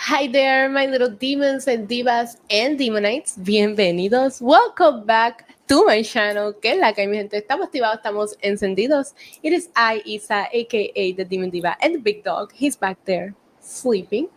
Hi there, my little demons and divas and demonites. Bienvenidos. Welcome back to my channel. Que es la que hay, mi gente. Estamos activados, estamos encendidos. It is I, Isa, aka the Demon Diva, and the big dog. He's back there sleeping.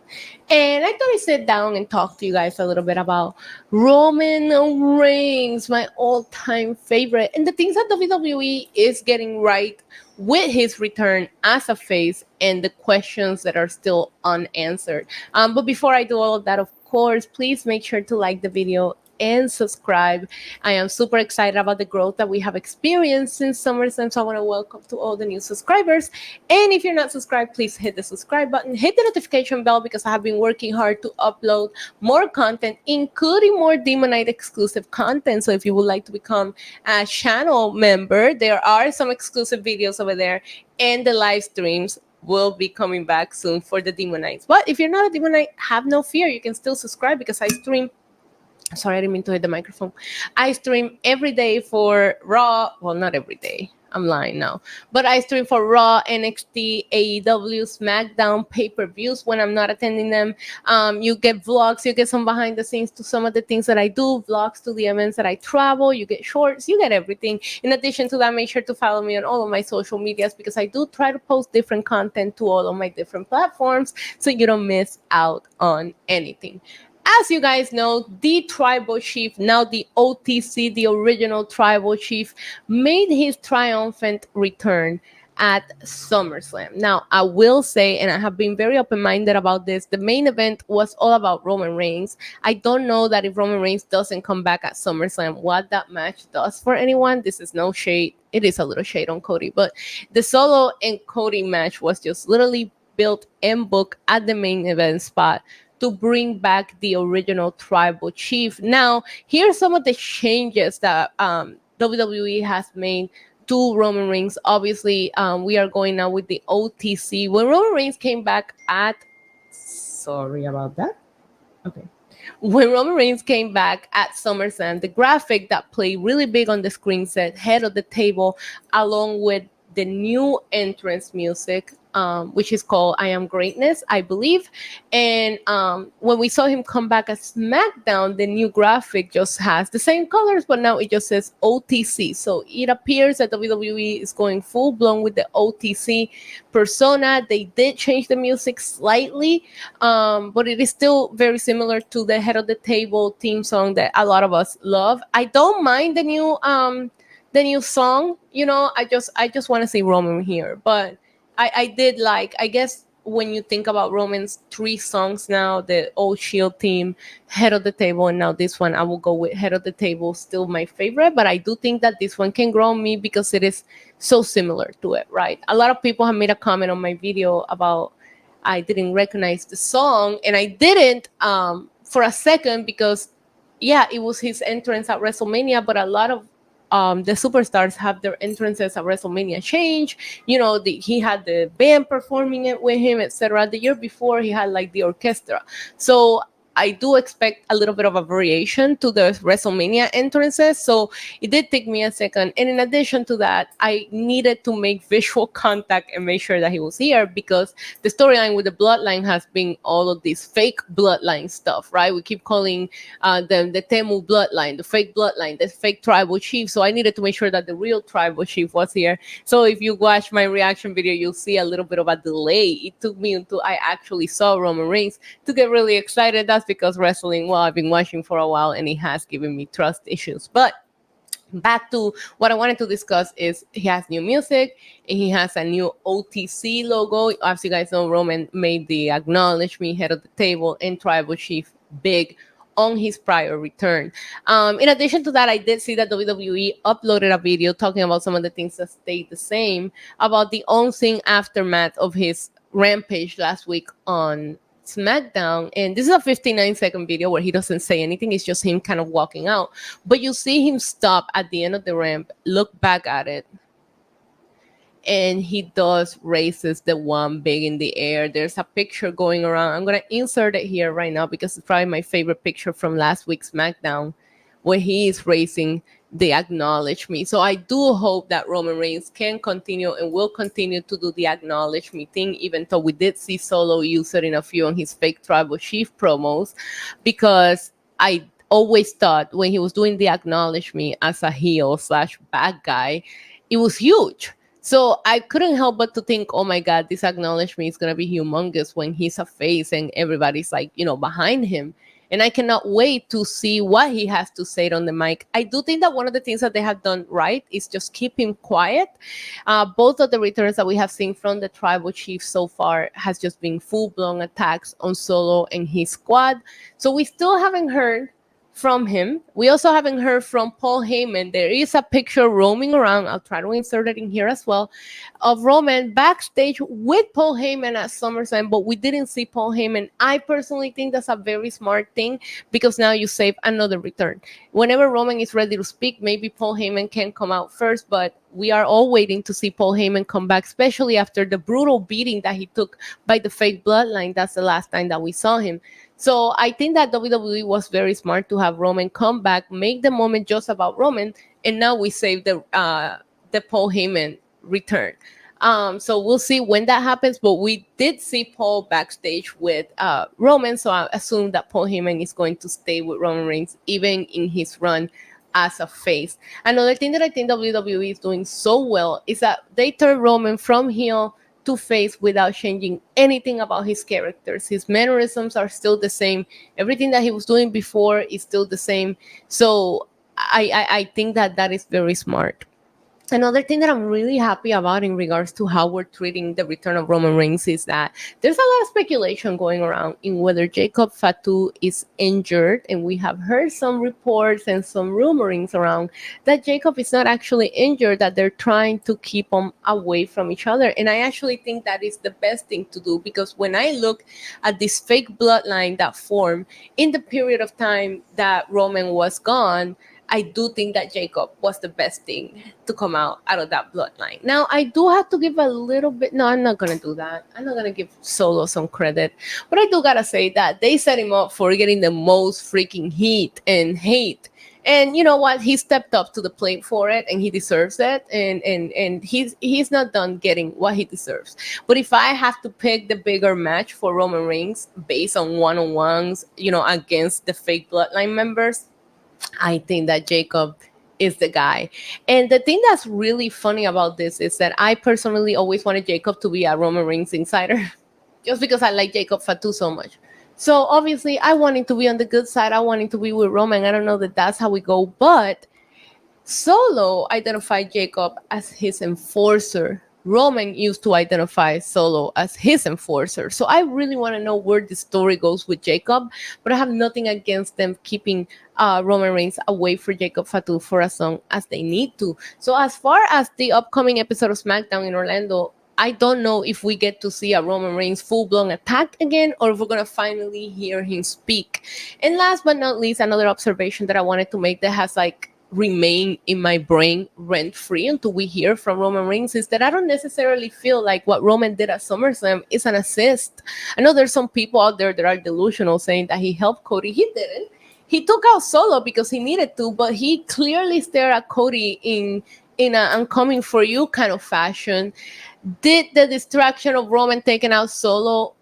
And I thought I'd sit down and talk to you guys a little bit about Roman Reigns, my all-time favorite, and the things that WWE is getting right with his return as a face and the questions that are still unanswered. But before I do all of that, of course, please make sure to like the video and subscribe. I am super excited about the growth that we have experienced since SummerSlam, so I want to welcome to all the new subscribers. And if you're not subscribed, please hit the subscribe button, hit the notification bell, because I have been working hard to upload more content, including more Demonite exclusive content. So if you would like to become a channel member, there are some exclusive videos over there, and the live streams will be coming back soon for the Demonites. But if you're not a Demonite, have no fear. You can still subscribe because I stream. Sorry, I didn't mean to hit the microphone. I stream every day for Raw. Well, not every day. I'm lying now. But I stream for Raw, NXT, AEW, Smackdown, pay-per-views when I'm not attending them. You get vlogs. You get some behind the scenes to some of the things that I do. Vlogs to the events that I travel. You get shorts. You get everything. In addition to that, make sure to follow me on all of my social medias, because I do try to post different content to all of my different platforms so you don't miss out on anything. As you guys know, the tribal chief, now the OTC, the original tribal chief, made his triumphant return at SummerSlam. Now, I will say, and I have been very open-minded about this, the main event was all about Roman Reigns. I don't know that if Roman Reigns doesn't come back at SummerSlam, what that match does for anyone. This is no shade. It is a little shade on Cody, but the Solo and Cody match was just literally built and booked at the main event spot to bring back the original tribal chief. Now, here's some of the changes that WWE has made to Roman Reigns. Obviously, we are going now with the OTC. When Roman Reigns came back at... Sorry about that. Okay. When Roman Reigns came back at SummerSlam, the graphic that played really big on the screen said head of the table, along with the new entrance music, which is called I Am Greatness, I believe. And when we saw him come back at Smackdown, the new graphic just has the same colors, but now it just says OTC. So it appears that WWE is going full blown with the OTC persona. They did change the music slightly, but it is still very similar to the Head of the Table theme song that a lot of us love. I don't mind the new song. You know, I just want to see Roman here. But I did like, I guess when you think about Roman's 3 songs now, the old Shield theme, Head of the Table, and now this one, I will go with Head of the Table, still my favorite. But I do think that this one can grow on me because it is so similar to it, right? A lot of people have made a comment on my video about I didn't recognize the song, and I didn't for a second because, yeah, it was his entrance at WrestleMania, but a lot of the superstars have their entrances at WrestleMania change. You know, he had the band performing it with him, etc. The year before, he had like the orchestra. So I do expect a little bit of a variation to the WrestleMania entrances. So it did take me a second. And in addition to that, I needed to make visual contact and make sure that he was here, because the storyline with the bloodline has been all of this fake bloodline stuff, right? We keep calling them the Temu bloodline, the fake bloodline, the fake tribal chief. So I needed to make sure that the real tribal chief was here. So if you watch my reaction video, you'll see a little bit of a delay. It took me until I actually saw Roman Reigns to get really excited. That's because wrestling, well, I've been watching for a while and it has given me trust issues. But back to what I wanted to discuss is he has new music and he has a new OTC logo. As you guys know, Roman made the Acknowledge Me, Head of the Table, and Tribal Chief big on his prior return. In addition to that, I did see that WWE uploaded a video talking about some of the things that stayed the same about the unseen aftermath of his rampage last week on Smackdown. And this is a 59-second video where he doesn't say anything. It's just him kind of walking out. But you see him stop at the end of the ramp, look back at it, and he does raises the one big in the air. There's a picture going around. I'm going to insert it here right now because it's probably my favorite picture from last week's SmackDown, where he is raising they acknowledge me. So I do hope that Roman Reigns can continue and will continue to do the acknowledge me thing, even though we did see Solo use it in a few on his fake tribal chief promos, because I always thought when he was doing the acknowledge me as a heel slash bad guy, it was huge. So I couldn't help but to think, oh my God, this acknowledge me is going to be humongous when he's a face and everybody's like, behind him. And I cannot wait to see what he has to say on the mic. I do think that one of the things that they have done right is just keep him quiet. Both of the returns that we have seen from the tribal chief so far has just been full-blown attacks on Solo and his squad. So we still haven't heard from him. We also haven't heard from Paul Heyman. There is a picture roaming around. I'll try to insert it in here as well, of Roman backstage with Paul Heyman at SummerSlam, but we didn't see Paul Heyman. I personally think that's a very smart thing, because now you save another return. Whenever Roman is ready to speak, maybe Paul Heyman can come out first, but we are all waiting to see Paul Heyman come back, especially after the brutal beating that he took by the fake bloodline. That's the last time that we saw him. So I think that WWE was very smart to have Roman come back, make the moment just about Roman, and now we save the Paul Heyman return. So we'll see when that happens, but we did see Paul backstage with Roman, so I assume that Paul Heyman is going to stay with Roman Reigns even in his run as a face. Another thing that I think WWE is doing so well is that they turn Roman from heel to face without changing anything about his characters. His mannerisms are still the same. Everything that he was doing before is still the same. So I think that is very smart. Another thing that I'm really happy about in regards to how we're treating the return of Roman Reigns is that there's a lot of speculation going around in whether Jacob Fatu is injured. And we have heard some reports and some rumorings around that Jacob is not actually injured, that they're trying to keep them away from each other. And I actually think that is the best thing to do, because when I look at this fake bloodline that formed in the period of time that Roman was gone, I do think that Jacob was the best thing to come out of that bloodline. Now, I do have to give a little bit. No, I'm not going to do that. I'm not going to give Solo some credit. But I do got to say that they set him up for getting the most freaking heat and hate. And you know what? He stepped up to the plate for it, and he deserves it. And he's not done getting what he deserves. But if I have to pick the bigger match for Roman Reigns based on one-on-ones, against the fake bloodline members, I think that Jacob is the guy. And the thing that's really funny about this is that I personally always wanted Jacob to be a Roman Reigns insider, just because I like Jacob Fatu so much. So obviously I want him to be on the good side. I want him to be with Roman. I don't know that that's how we go, but Solo identified Jacob as his enforcer. Roman used to identify Solo as his enforcer. So I really want to know where the story goes with Jacob, but I have nothing against them keeping Roman Reigns away for Jacob Fatu for as long as they need to. So as far as the upcoming episode of Smackdown in Orlando, I don't know if we get to see a Roman Reigns full-blown attack again, or if we're going to finally hear him speak. And last but not least, another observation that I wanted to make that has remain in my brain rent-free until we hear from Roman Reigns is that I don't necessarily feel like what Roman did at SummerSlam is an assist. I know there's some people out there that are delusional saying that he helped Cody. He didn't. He took out Solo because he needed to, but he clearly stared at Cody in an I'm coming for you kind of fashion. Did the distraction of Roman taking out Solo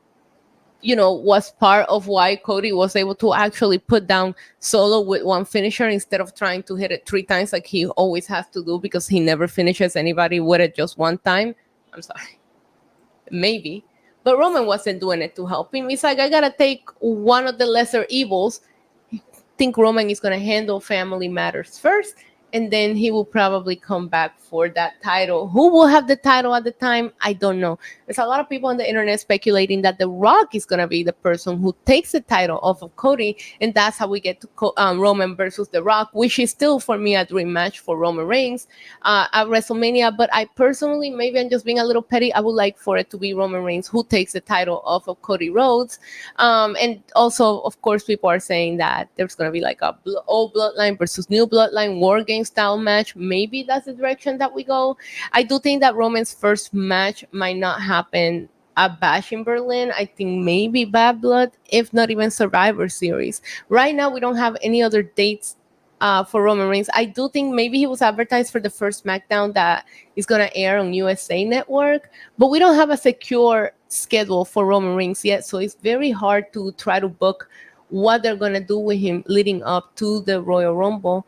was part of why Cody was able to actually put down Solo with one finisher instead of trying to hit it 3 times like he always has to do, because he never finishes anybody with it just one time? I'm sorry. Maybe. But Roman wasn't doing it to help him. He's like, I gotta take one of the lesser evils. I think Roman is gonna handle family matters first, and then he will probably come back for that title. Who will have the title at the time? I don't know. There's a lot of people on the internet speculating that The Rock is going to be the person who takes the title off of Cody, and that's how we get to Roman versus The Rock, which is still, for me, a dream match for Roman Reigns at WrestleMania. But I personally, maybe I'm just being a little petty, I would like for it to be Roman Reigns who takes the title off of Cody Rhodes. And also, of course, people are saying that there's going to be like a old bloodline versus new bloodline war game style match. Maybe that's the direction that we go. I do think that Roman's first match might not happen at Bash in Berlin. I think maybe Bad Blood, if not even Survivor Series. Right now, we don't have any other dates for Roman Reigns. I do think maybe he was advertised for the first SmackDown that is going to air on USA Network, but we don't have a secure schedule for Roman Reigns yet, so it's very hard to try to book what they're going to do with him leading up to the Royal Rumble.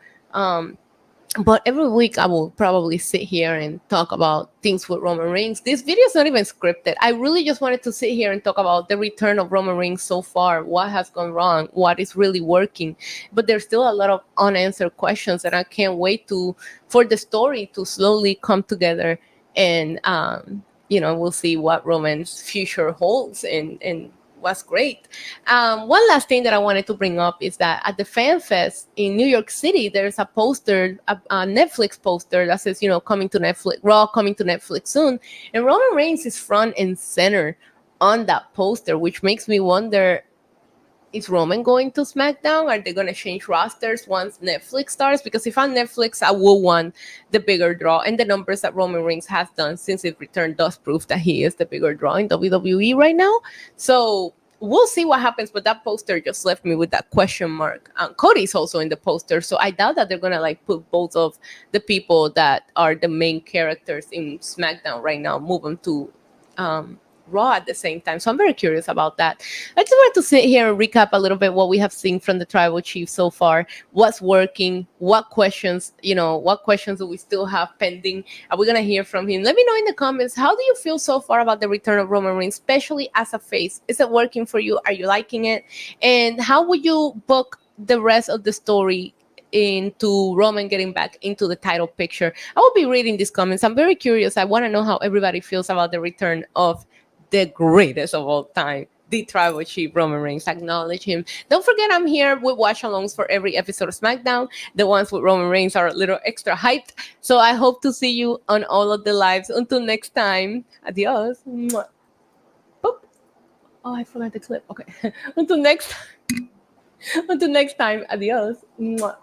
But every week I will probably sit here and talk about things with Roman Reigns. This video is not even scripted. I really just wanted to sit here and talk about the return of Roman Reigns so far, what has gone wrong, what is really working. But there's still a lot of unanswered questions, and I can't wait for the story to slowly come together. And we'll see what Roman's future holds and was great. One last thing that I wanted to bring up is that at the Fan Fest in New York City, there's a poster, a Netflix poster that says, coming to Netflix, Raw coming to Netflix soon. And Roman Reigns is front and center on that poster, which makes me wonder, is Roman going to SmackDown? Are they going to change rosters once Netflix starts? Because if on Netflix, I will want the bigger draw. And the numbers that Roman Reigns has done since his return does prove that he is the bigger draw in WWE right now. So we'll see what happens. But that poster just left me with that question mark. Cody's also in the poster. So I doubt that they're going to put both of the people that are the main characters in SmackDown right now, move them to Raw at the same time. So I'm very curious about that. I just wanted to sit here and recap a little bit what we have seen from the Tribal Chief so far, what's working, what questions do we still have pending? Are we going to hear from him? Let me know in the comments, how do you feel so far about the return of Roman Reigns, especially as a face? Is it working for you? Are you liking it? And how would you book the rest of the story into Roman getting back into the title picture? I will be reading these comments. I'm very curious. I want to know how everybody feels about the return of the greatest of all time, the Tribal Chief Roman Reigns. Acknowledge him. Don't forget, I'm here with watch-alongs for every episode of SmackDown. The ones with Roman Reigns are a little extra hyped. So I hope to see you on all of the lives. Until next time, adios. Mwah. Boop. Oh, I forgot the clip. Okay. Until next time, adios. Mwah.